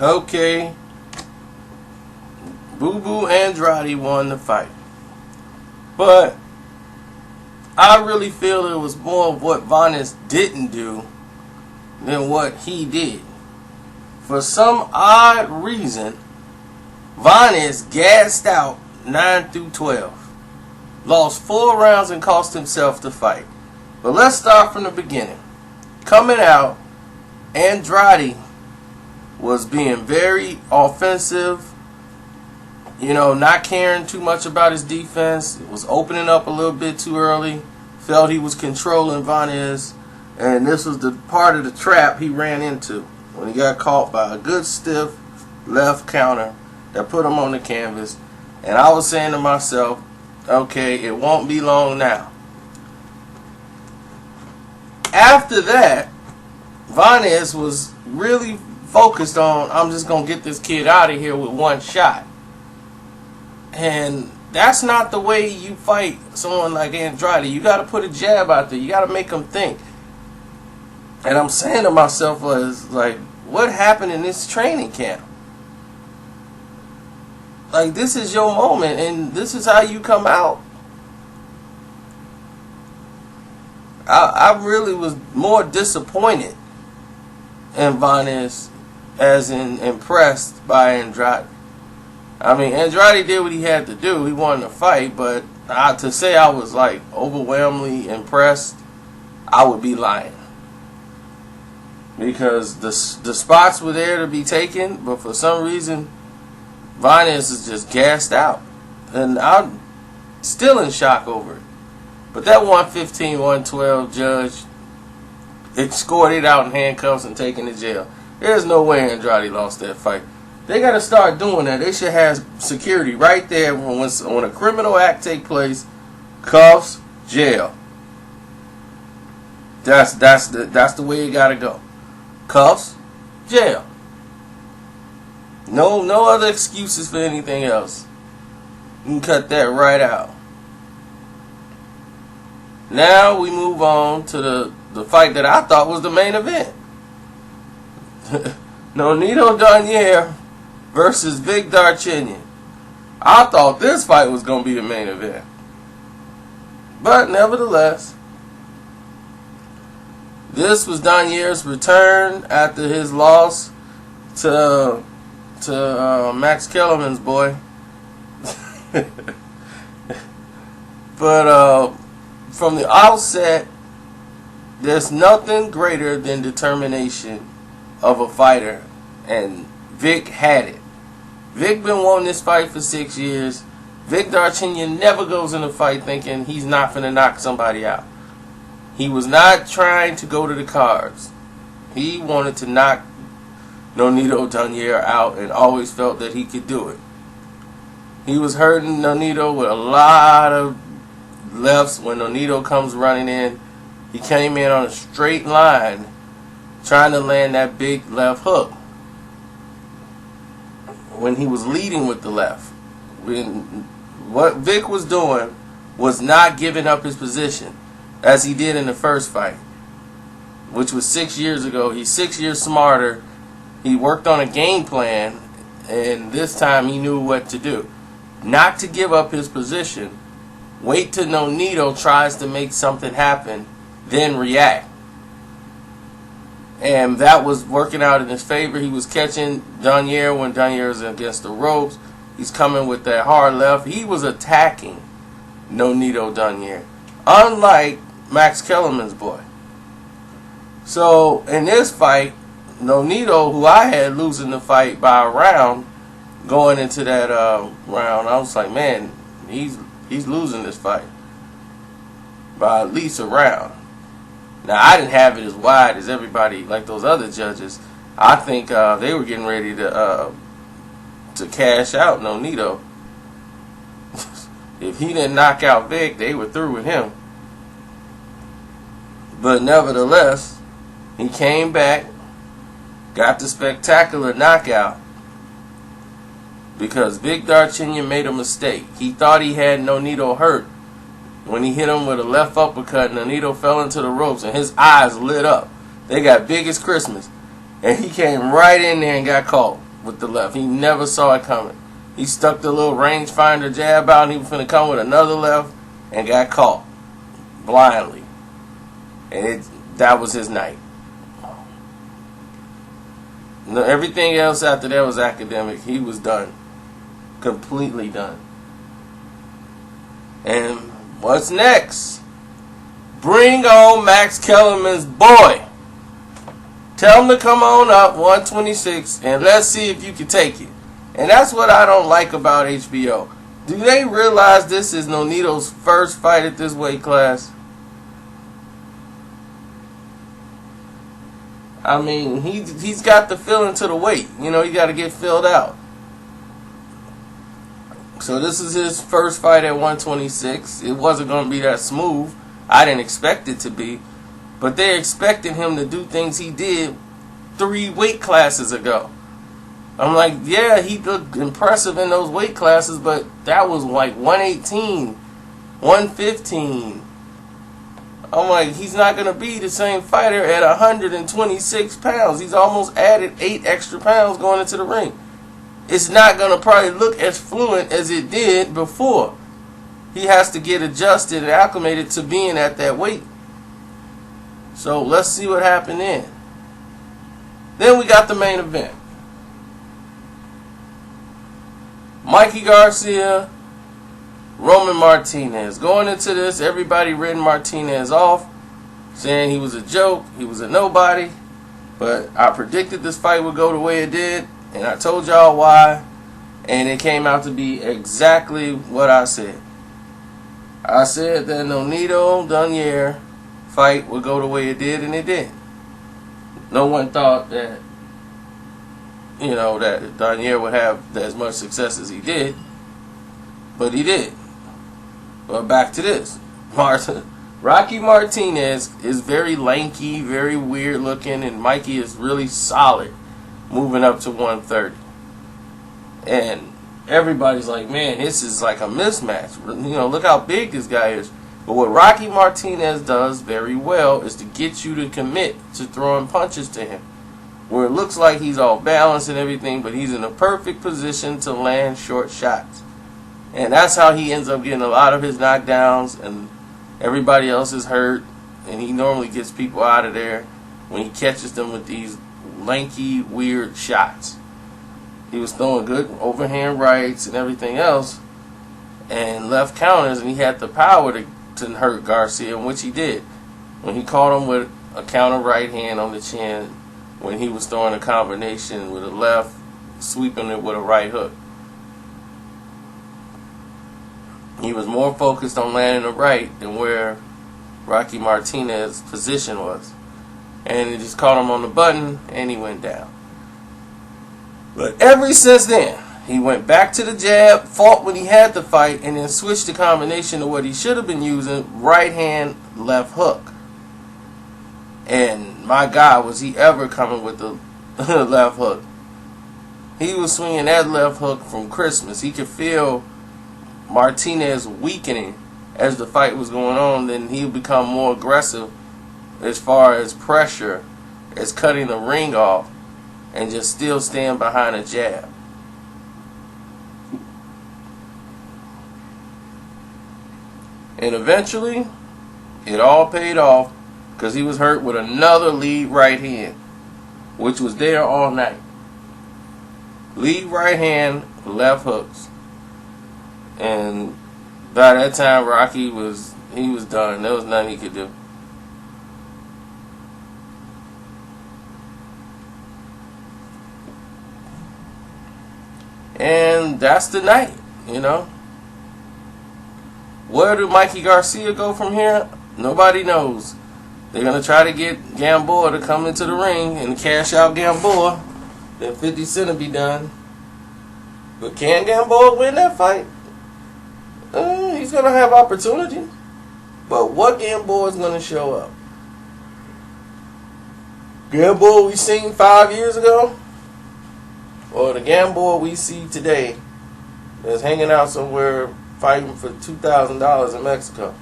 Okay, Boo Boo Andrade won the fight. But I really feel it was more of what Vaness didn't do than what he did. For some odd reason, Vaness gassed out 9 through 12. Lost 4 rounds and cost himself the fight. But let's start from the beginning. Coming out, Andrade was being very offensive, not caring too much about his defense. Was opening up a little bit too early. Felt he was controlling Vaness. And this was the part of the trap he ran into when he got caught by a good stiff left counter that put him on the canvas. And I was saying to myself, okay, it won't be long now. After that, Vaness was really focused on, I'm just going to get this kid out of here with one shot. And that's not the way you fight someone like Andrade. You got to put a jab out there. You got to make them think. And I'm saying to myself, what happened in this training camp? Like, this is your moment, and this is how you come out. I really was more disappointed in Vaness as in impressed by Andrade. I mean, Andrade did what he had to do. He won the fight, but to say I was overwhelmingly impressed, I would be lying. Because the spots were there to be taken, but for some reason, Vaness is just gassed out. And I'm still in shock over it. But that 115-112 judge, it scored it out in handcuffs and taken to jail. There's no way Andrade lost that fight. They got to start doing that. They should have security right there when a criminal act take place. Cuffs, jail. That's the way it got to go. Cuffs, jail. No other excuses for anything else. You can cut that right out. Now we move on to the fight that I thought was the main event. Nonito Donaire versus Vic Darchinyan. I thought this fight was going to be the main event. But nevertheless, this was Donaire's return after his loss to Max Kellerman's boy. But from the outset, there's nothing greater than determination of a fighter, and Vic had it. Vic been wanting this fight for 6 years. Vic Darchinyan never goes in a fight thinking he's not finna knock somebody out. He was not trying to go to the cards. He wanted to knock Nonito Donaire out and always felt that he could do it. He was hurting Nonito with a lot of lefts when Nonito comes running in. He came in on a straight line trying to land that big left hook when he was leading with the left. What Vic was doing was not giving up his position as he did in the first fight, which was 6 years ago. He's 6 years smarter. He worked on a game plan, and this time he knew what to do. Not to give up his position. Wait till Nonito tries to make something happen, then react. And that was working out in his favor. He was catching Donaire when Donaire was against the ropes. He's coming with that hard left. He was attacking Nonito Donaire, unlike Max Kellerman's boy. So in this fight, Nonito, who I had losing the fight by a round, going into that round, I was like, man, he's losing this fight by at least a round. Now, I didn't have it as wide as everybody, like those other judges. I think they were getting ready to cash out Nonito. If he didn't knock out Vic, they were through with him. But nevertheless, he came back, got the spectacular knockout, because Vic Darchinyan made a mistake. He thought he had Nonito hurt when he hit him with a left uppercut. Nonito fell into the ropes and his eyes lit up. They got big as Christmas. And he came right in there and got caught. with the left. He never saw it coming. He stuck the little rangefinder jab out, and he was finna come with another left, and got caught blindly. And that was his night. Everything else after that was academic. He was done. Completely done. And what's next? Bring on Max Kellerman's boy. Tell him to come on up, 126, and let's see if you can take it. And that's what I don't like about HBO. Do they realize this is Nonito's first fight at this weight class? I mean, he's got the feeling to the weight. You know, you got to get filled out. So this is his first fight at 126. It wasn't going to be that smooth. I didn't expect it to be. But they expected him to do things he did 3 weight classes ago. I'm like, yeah, he looked impressive in those weight classes, but that was like 118, 115. I'm like, he's not going to be the same fighter at 126 pounds. He's almost added 8 extra pounds going into the ring. It's not going to probably look as fluent as it did before. He has to get adjusted and acclimated to being at that weight. So let's see what happened then. Then we got the main event. Mikey Garcia, Roman Martinez. Going into this, everybody written Martinez off, saying he was a joke, he was a nobody. But I predicted this fight would go the way it did, and I told y'all why, and it came out to be exactly what I said. I said that Nonito Dunier fight would go the way it did, and it did. No one thought that, you know, that Dunier would have as much success as he did, but he did. But back to this. Rocky Martinez is very lanky, very weird looking, and Mikey is really solid, moving up to 130. And everybody's like, man, this is like a mismatch. You know, look how big this guy is. But what Rocky Martinez does very well is to get you to commit to throwing punches to him, where it looks like he's off balance and everything, but he's in a perfect position to land short shots. And that's how he ends up getting a lot of his knockdowns, and everybody else is hurt, and he normally gets people out of there when he catches them with these lanky, weird shots. He was throwing good overhand rights and everything else, and left counters, and he had the power to hurt Garcia, which he did. When he caught him with a counter right hand on the chin, when he was throwing a combination with a left, sweeping it with a right hook. He was more focused on landing a right than where Rocky Martinez's position was. And he just caught him on the button, and he went down. But ever since then, he went back to the jab, fought when he had to fight, and then switched the combination to what he should have been using, right hand, left hook. And my God, was he ever coming with the left hook. He was swinging that left hook from Christmas. He could feel Martinez weakening as the fight was going on. Then he would become more aggressive as far as pressure, as cutting the ring off, and just still staying behind a jab. And eventually, it all paid off because he was hurt with another lead right hand, which was there all night. Lead right hand, left hooks. And by that time, Rocky was done. There was nothing he could do. And that's the night, you know. Where do Mikey Garcia go from here? Nobody knows. They're going to try to get Gamboa to come into the ring and cash out Gamboa. Then 50 Cent will be done. But can Gamboa win that fight? He's going to have opportunity. But what Gamboa is going to show up? Gamboa we seen 5 years ago? Or the Gamboa we see today that's hanging out somewhere fighting for $2,000 in Mexico?